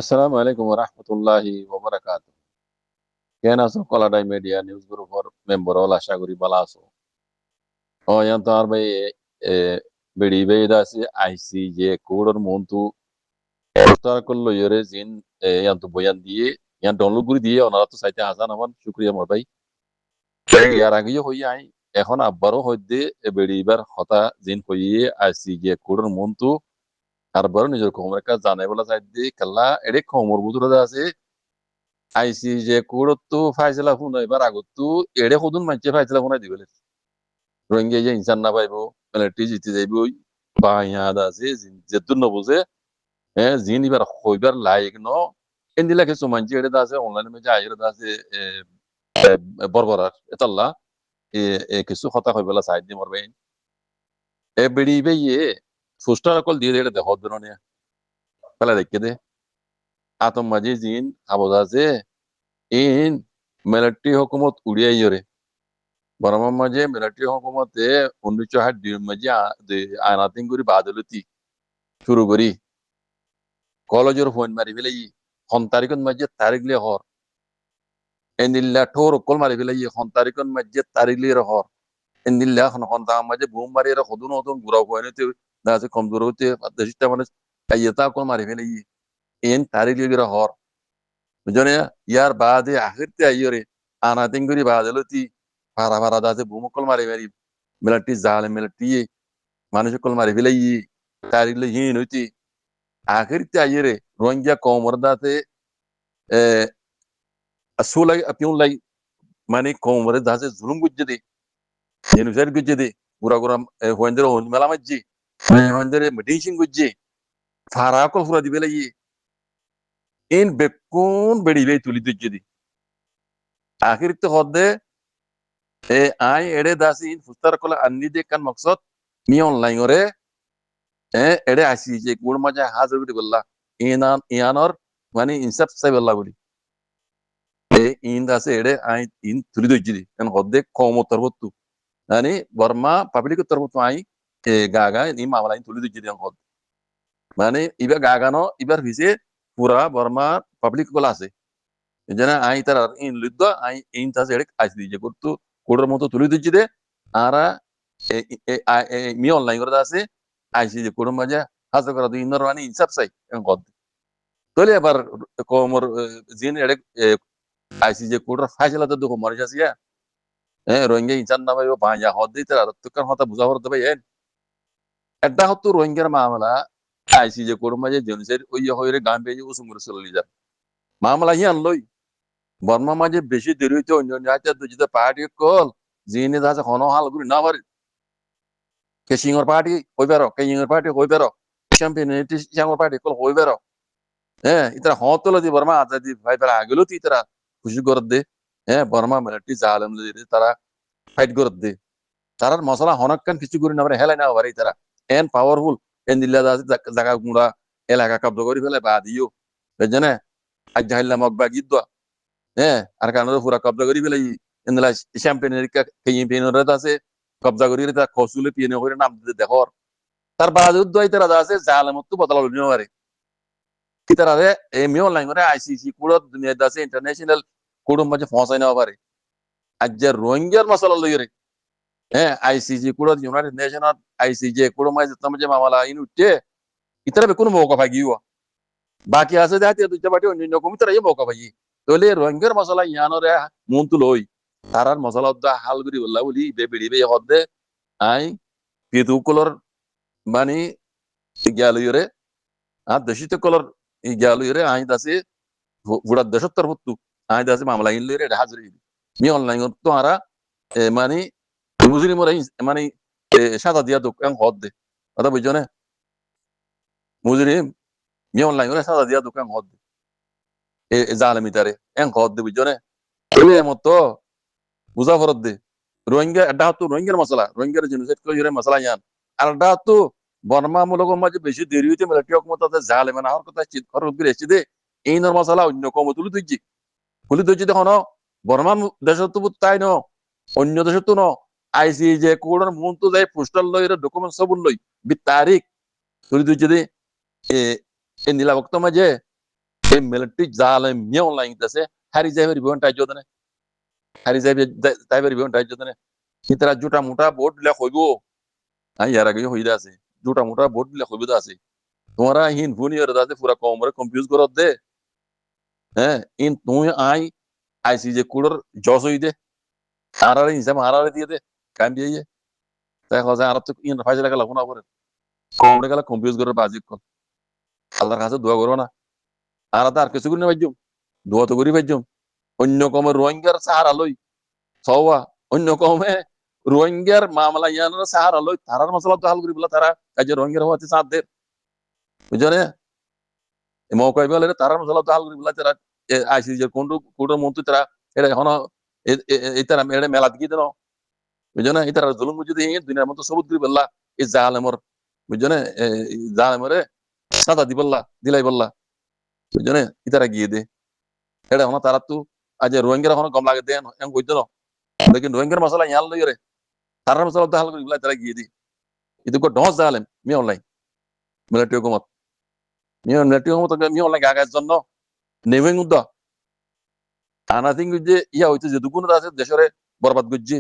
আসসালামু আলাইকুম রহমতুল্লাহি ওবরাকাতু। কেন আছো? কলাডাই মিডিয়া নিউজ গ্রুপর মেম্বার হল আশা করি ভালো আছো। ও ইয়ান তো আর ভাই এ বেড়ি বেদা আছে আইসি যে কোডর মন্তু পোস্টার করলো ইরে জিন ইয়ান তো বয়ান দিয়ে ইয়ান ডাউনলোড করে দিয়ে ওনারা তো চাইতে হাজান আমার শুক্রিয়া মোর ভাই। ইয়ার আগেও হই আই এখন আব্বারও হইতে বেড়িবার হতা জিন হইয়ে আইসি যে কোডর মন্তু আর বড় নিজের খবরের কাজ জানাই বলা চাই দিয়ে খেলা এডে খবর বুঝুরা আছে আইসি যে কুড়তো ফাইসলা শুনাই এবার আগতো এড়ে কদুন মানছে ফাইসলা শুনাই দিবেলে রোহিঙ্গা যে ইনসান না পাইবো পেনাল্টি জিতে যাইব বা ইয়াদ আছে যেতুন নবুঝে জিন এবার হইবার লাইক ন এন্দিলা কিছু মানছে এড়ে আছে অনলাইনে মে যায় এড়ে আছে বরবরার এতাল্লা কিছু কথা হইবেলা সাইড দি মরবে বেড়ি বেয়ে ফুস্টার কল দিয়ে এড়ে দেখো ধরনের পেলা দেখে দে আতম মাঝে জিন আবদ আছে ইন মিলিটারি হুকুমত উড়িয়াই রে বর্মার মাঝে মিলিটারি হুকুমতে 1960 মাঝে আনাতিং করি বাদলতি শুরু করি কলেজের ফোন মারি ফেলাই হন তারিখন মাঝে তারিখ লিয়ে হর এন্দিল্লা ঠোর কল মারি ফেলাই হন তারিখন মাঝে তারিখ লিয়ে হর এন্দিল্লা হন তাম মাঝে বুম মারি এরা হদুন হদুন গুড়াও হইনতে দাসে কমজোর হতে দেশটা মানে কাইয়তা কল মারি ফেলাই এন তারিখ লিয়ে হর বুঝনে ইয়ার বাদে আখিরতে আইয়রে আনাতিং করি বাদলতি ফারা ফারা দাসে বুম কল মারি মারি মিলিটারি জালে মিলিটারি মানুষ কল মারি ফেলাই তারিখ লিয়ে হিন হইতি আখিরতে আইয়রে Rohingya কমরদাতে sulai apiun lai mani komore dase zulum gujjedi genocide gujjedi gura gura hoendere hon mela majji hoendere medicine gujji fara kol fura dibele yi in bekkun bedi be tuli dujjedi akhir te hodde ai ede dasi in fustar kola anni de kan maksud mi online ore ede asi je gur maja hazar bidi golla inanor mani insaf sai bella gudi in dase ede ai in tuli dujjedi kan hodde komo tarbottu yani Burma public terbutu ai gaga ni mamala in tuli dujjedi kan hodde মানে ইবা গাগানো ইবার ভিসে পুরা Varma public গুলা আছে যেন I তার in লিদ্দ I in তাস এড়ে আইস দিজে করতু কোডের মতো তুলি দিচ্ছি দে আরা মি অনলাইন করে আছে আইসি যে কোড মাঝে হাজার করা দুই ইন্দর মানে ইনসাফ চাই কদ তলে আবার কোমর জিন এড়ে আইসি যে কোডের ফাইসলা তো দেখো মরে যাসিয়া রোহিঙ্গা ইনসান না ভাই বাঁজা হদ দিতে আর তুকার হতা বুঝা হতে ভাই এটা হতো রোহিঙ্গার মামলা আইসি যে কোড মাঝে জেনুসাইড ওই হইরে গান বেজে উসুম করে চলে যা মামলা হিয়ান লই বর্মা মাঝে বেশি দেরি হইতে অন্য রাজ্যে দুজিতে পার্টি কল জিনে দাসে হন হাল গুলি না পারি কেসিংর পার্টি হই বেরো কেইংর পার্টি হই বেরো চ্যাম্পিয়নটি সিংর পার্টি কল হই বেরো ইতরা হতল দি বর্মা আজাদি ভাই বেরা আগেলো তি ইতরা খুশি করে দে বর্মা মিলিটারি জালেম দি তারা ফাইট করে দে তারার মশলা হনকান কিছু করি না পারে হেলাই না পারে তারা এন পাওয়ারফুল এন দিল্লা দাসে জায়গা গুড়া এলাকা কব্জ করে ফেলে বা দিও বুঝছেন আজ জাহিল্লা মগবা গিদ্দ আর কারণ পুরা কব্জা করি ফেলে ইন্দলা চ্যাম্পিয়নের ক্যাম্পেইনর আছে কব্জা করি তা খসুলে পিএনএ করে নাম দিতে দেখর তার বাজুদ দই তারা আছে জালেমত বদলা লইনো পারে কি তারা এমনি অনলাইন করে আইসিসি কোড দুনিয়া আছে ইন্টারন্যাশনাল কোড মাঝে ফসাই না পারে আজ যে রোহিঙ্গার মশলা লই রে ICG code United nation ICJ code মাঝে তোমাজে মামলা ইন উঠে ইতারা বেকুন মৌকা ভাগিও বাকি আছে দাতে দুইটা বাটি অন্য রকম তারা এই মৌকা ভাগি তলে রোহিঙ্গার মশলা ইয়ানরে মন্তু লই তারার মশলা দা হাল করি বললা বলি বে বেড়ি বে হদে আই পিতুকুলর মানে গেলইরে আর দেশিত কলর গেলইরে আই দাসে বুড়া দেশত্তর হত্তু আই দাসে মামলা ইন লইরে হাজরি মি অনলাইন তো আরা মানে মুজরি মরে মানে সাদা দিয়া তো এং হদে কথা বুঝছো না মুজরি মি অনলাইন করে সাদা দিয়া তো এং হদে জালেমিতারে এং হদে বুঝছো না তবে মতো বুঝা ফরত দে রোহিঙ্গা এটা তো রোহিঙ্গার মশলা রোহিঙ্গার জেনোসাইড করে মশলা ইয়ান আর এটা তো বর্মা মূলক মাঝে বেশি দেরি হইতে মিলিটারি হুকুমত জালে মানে হওয়ার কথা চিত খরচ করে এসেছে দে এই নর মশলা অন্য কম তুলি তুলছি দেখো বর্মা দেশত তো তাই ন অন্য দেশত তো ন আইসি যে কোডর মন তো যাই পোস্টাল লই ডকুমেন্ট সব লই বি তারিখ তুলি দে এ নীলা বক্ত মাঝে এই মিলিটারি জালেম মিয়াও লাইনতেছে হারি যাইবের বিবন টাইজ দনে হারি যাইবে তাইবের বিবন টাইজ দনে কিতরা জুটা মোটা বোর্ড লে হইব আই ইয়ার আগে হইদা আছে জুটা মোটা বোর্ড লে হইব আছে তোমরা হিন ভুনিয়র দাতে পুরা কমরে কনফিউজ করত দে হ্যাঁ ইন তুই আইসি যে কুড়র জস হই দে আরারে হিসাব আরারে দিয়ে দে কাম দিয়ে তাই হজে আর তো ইন ফাইজলা গেল না করে কমরে গেল কনফিউজ করে বাজি কর আল্লাহর কাছে দোয়া করো না আর তার কিছু করে বাজ্যম দোয়া তো করি বাজ্যম অন্য কমে রোহিঙ্গার সাহারা লই সওয়া অন্য কমে রোহিঙ্গার মামলা ইয়ানোর সাহারা লই তারার মশলা তো হাল করি বলা তারা কাজে রোহিঙ্গার হওয়াতে সাথ দে বুঝলে মৌকাই বলে তারার মশলা তো হাল করি বলা তারা আইসি যে কোন মন্ত্রী তারা এটা এখন এই তারা এটা মেলা দিকে দেন বুঝলে এই তারা জুলুম বুঝে দিয়ে দুনিয়ার মতো সবুজ করি বললা এই জালেমর বুঝলে জালেমরে সাদা দি বললা দিলাই বললা বুঝলে ইতারা গিয়ে দে এটা এখন তারা তো আজ রোহিঙ্গার এখন কম লাগে দেন এম কইতো না লেকিন রোহিঙ্গার মশলা ইয়াল লই রে তারার মশলা তো হাল করি বলা তারা গিয়ে দি itu ko dos জালেম মি অনলাইন মিলিটারি হুকুমত মিলিটারি হুকুমত মি অনলাইন গাগার জন্য নেভেন উদ্দ আনাথিং যে ইয়া হইতে যে দুগুণ আছে দেশরে বরবাদ করছে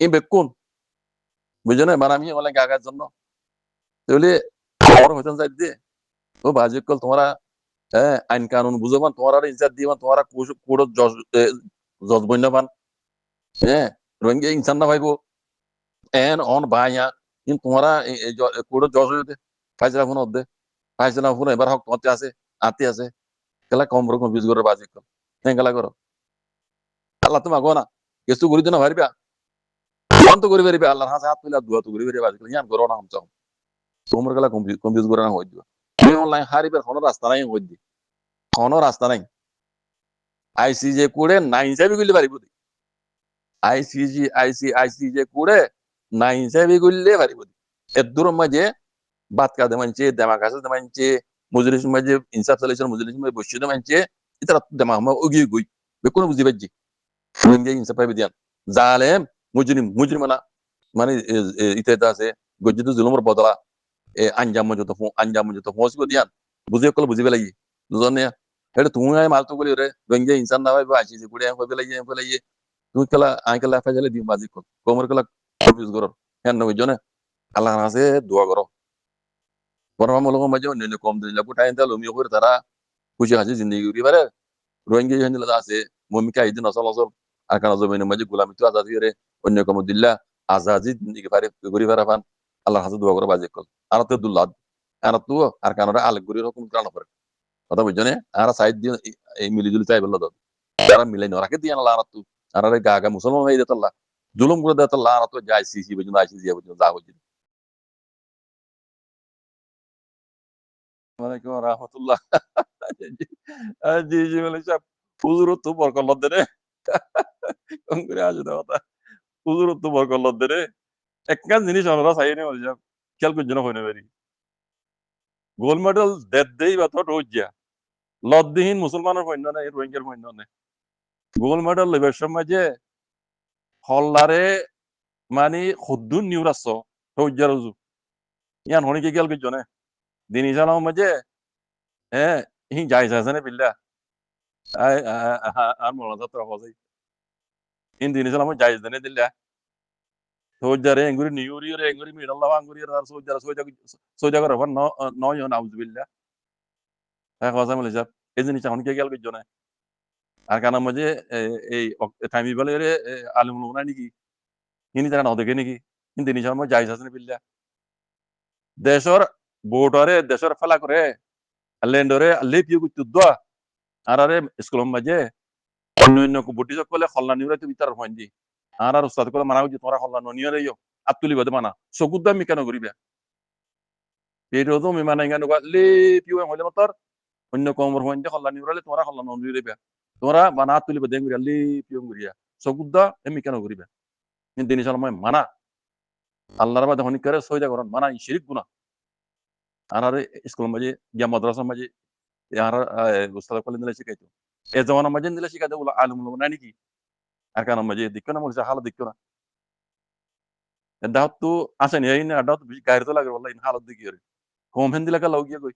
এই বেকুন বুঝছো না মানে আমি অনলাইন গাগার জন্য তাহলে খবর হইতেন যাই দিয়ে ও বাজি কল তোমরা হ্যাঁ আইন কানুন বুঝবান তোমরা ইজ্জত দিবান তোমরা কোড জজ বন্যবান হ্যাঁ রোহিঙ্গা ইনসান না ভাইবো এন অন বায়া ইন তোমরা কোড জজ হইতে ফাইজলা ফোন দে ফাইজলা ফোন এবার হক তোমাতে আছে আতে আছে কেলা কম রকম বিজ করে বাজি কল হ্যাঁ কেলা করো আল্লাহ তোমা গো না কিছু করি না ভারিবা কোন তো করি পারিবে আল্লাহর হাতে হাত মিলা দোয়া তো করি পারিবে বাজি কল ইয়ান করো না হামচাও তোমরা কেলা কনফিউজ করে না হই দিবা তুমি অনলাইন হারিবার কোনো রাস্তা নাই হই দি কোনো রাস্তা নাই আইসিজে কোড়ে নাইন হিসাবে গইলে পারিব আইসিজে কোড়ে নাইন হিসাবে গইলে পারিব এর দূর মাঝে বাত কাদে মানছে দেমাগ আছে মানছে মজলিস মাঝে ইনসাফ সালিসের মজলিস মাঝে বসে মানছে ইতারা দেমাগ মা ওগি গই বেকুন বুঝি বাজি রোহিঙ্গা ইনসাফ পাইবে দিয়ান জালেম মুজরিমানা মানে ইতে আছে গজ্জিত জুলুমের বদলা আঞ্জাম যত ফসিব দিয়ান বুঝে কল বুঝিবে লাগি দুজনে এটা তুমি মালতো বলি রে রোহিঙ্গা ইনসান না ভাইবা আইসিজে কোড়ে হইবে লাগি তুই কেলা আই কেলা ফাইজালে দিম বাজি কল কোমর কেলা কনফিউজ করো হ্যাঁ নয় জনে আল্লাহর কাছে দোয়া করো বর্মা মূলক মাঝে অন্যান্য কম দিন গোটাই দেওয়া লমিও করে তারা খুশি হাসি জিন্দগি করি পারে রোহিঙ্গা হিন্দিল আছে মমিকা ইদিন অসল অসল আর কারণ জমিনের মাঝে গোলামি তো আজাদি করে অন্য কম দিল্লা আজাদি জিন্দগি পারে করি পারে পান আল্লাহর কাছে দোয়া করো বাজি কল আর তো দুল্লাহ আর তো আর কারণ আলেক গরির রকম কারণ করে কথা বুঝছো না আর সাইড দিয়ে এই মিলিজুলি চাই বললো তো তারা মিলাই রাখে দিয়ে আল্লাহ আর তো আর গা গা মুসলমান হয়ে যেত আল্লাহ জুলুম করে দেয় আল্লাহ আর তো যাই সিসি বুঝুন আইসি দিয়ে বুঝুন যা বুঝুন ওয়ালাইকুম রহমতুল্লাহ জি জি বলে সাহেব হুজুর তো বরকল্লত দে রে কম করে আসে দেওয়া হুজুর তো বরকল্লত দে রে একখান জিনিস আমরা চাই নি বলে সাহেব খেয়াল করছি না হইনে পারি গোল্ড মেডেল দেড় দেই বা তো রোজিয়া লদ্দিহীন মুসলমানের সৈন্য নেই রোহিঙ্গার সৈন্য নেই গোল্ড মেডেল লেবার সময় যে হল্লারে মানে খুদ্দুন নিউরাস রোজিয়া রুজু ইয়ান হনি কি খেয়াল করছো না দিন ইসালাম মাঝে হ্যাঁ হি যাই যাই বিল্লা আর মনে যাত্রা হজাই ইন দিন ইসালাম যাই জানে দিল্লা সোজারে এঙ্গুরি নিউরিয়রে এঙ্গুরি মিডাল্লাহ আঙ্গুরি আর সোজা করে নয় নাউজুবিল্লাহ হ্যাঁ কথা বলে যাব এই জিনিস এখন কে গেল করছো না আর কারণ মাঝে এই টাইমি বলে রে আলিমুল নাই নাকি ইনি তারা নদেকে নাকি কিন্তু দিন ইসালাম যাই যাই বিল্লা দেশর বোর্ডরে দেশর ফেলা করে ল্যান্ডরে লেপিও করতে দোয়া আর আরে স্কুলের মাঝে অন্য বুটি সকলে খল্লা নিউরাইতে বিতার হয় দি আর উস্তাদ করে মানা হচ্ছে তোমরা খল্লা নিয়ে রে আতুলি বাদে মানা চকুর দাম কেন করিবে পেটো তো মিমানা ইঙ্গান লেপিও হইলে মাত্র অন্য কমর হয় যে খল্লা নিউরাইলে তোমরা খল্লা নিয়ে রেবে তোমরা মানা আতুলি বাদে করিয়া লেপিও করিয়া চকুর দা এমি কেন করিবে কিন্তু দিন সময় মানা আল্লাহর বাদে হনি করে সইদা করেন মানা শিরিক গুনাহ আর স্কুলের মাঝে গিয়া মাদ্রাসার মাঝে আর উস্তাদ কলে দিলে শিখাইতো এ জমানার মাঝে দিলে শিখাইতো বলে আলম নাই নাকি আর কারণ মাঝে দেখো না মনে হালত দেখো না দাহত তো আসেনি এই না দাহত গাড়ি তো লাগে বললা ইন হালত দেখি রে কম হেন দিলে কাল গিয়ে কই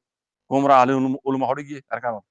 কোমরা আলম উলমা হড়ে গিয়ে আর কারণ